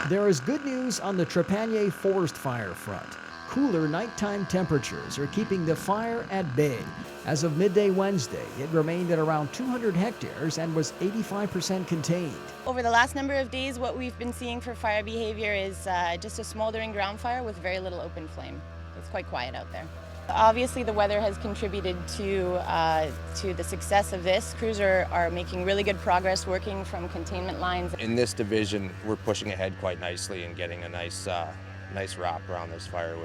There is good news on the Trepanier forest fire front. Cooler nighttime temperatures are keeping the fire at bay. As of midday Wednesday, it remained at around 200 hectares and was 85% contained. Over the last number of days, what we've been seeing for fire behavior is just a smoldering ground fire with very little open flame. It's quite quiet out there. Obviously, the weather has contributed to the success of this. Crews are making really good progress working from containment lines. In this division, we're pushing ahead quite nicely and getting a nice wrap around this fire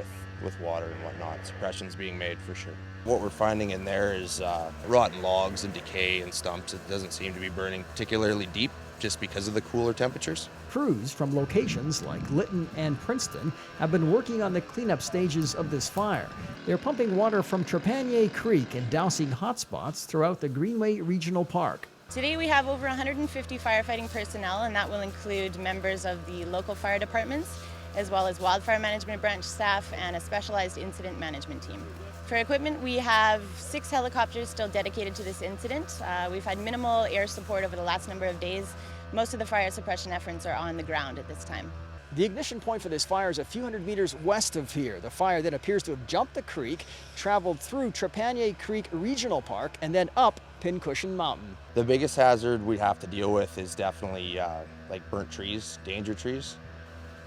with water and whatnot. Suppression's being made for sure. What we're finding in there is rotten logs and decay and stumps. It doesn't seem to be burning particularly deep just because of the cooler temperatures. Crews from locations like Lytton and Princeton have been working on the cleanup stages of this fire. They're pumping water from Trepanier Creek and dousing hotspots throughout the Greenway Regional Park. Today we have over 150 firefighting personnel, and that will include members of the local fire departments, as well as wildfire management branch staff and a specialized incident management team. For equipment, we have 6 helicopters still dedicated to this incident. We've had minimal air support over the last number of days. Most of the fire suppression efforts are on the ground at this time. The ignition point for this fire is a few hundred meters west of here. The fire then appears to have jumped the creek, traveled through Trepanier Creek Regional Park, and then up Pincushion Mountain. The biggest hazard we have to deal with is definitely like burnt trees, danger trees.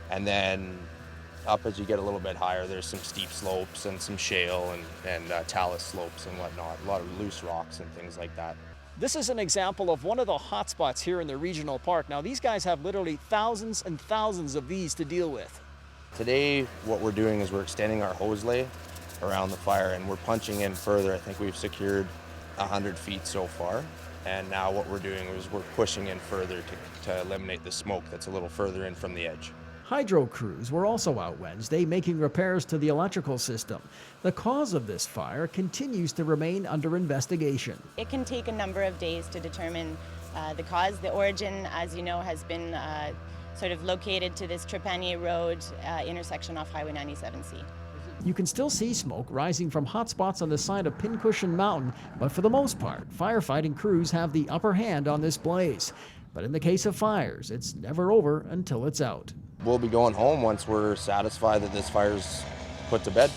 And then up as you get a little bit higher, there's some steep slopes and some shale and talus slopes and whatnot, a lot of loose rocks and things like that. This is an example of one of the hotspots here in the regional park. Now, these guys have literally thousands and thousands of these to deal with. Today, what we're doing is we're extending our hose lay around the fire and we're punching in further. I think we've secured 100 feet so far. And now what we're doing is we're pushing in further to eliminate the smoke that's a little further in from the edge. Hydro crews were also out Wednesday making repairs to the electrical system. The cause of this fire continues to remain under investigation. It can take a number of days to determine the cause. The origin, as you know, has been sort of located to this Trepanier Road intersection off Highway 97C. You can still see smoke rising from hotspots on the side of Pincushion Mountain, but for the most part, firefighting crews have the upper hand on this blaze. But in the case of fires, it's never over until it's out. We'll be going home once we're satisfied that this fire's put to bed.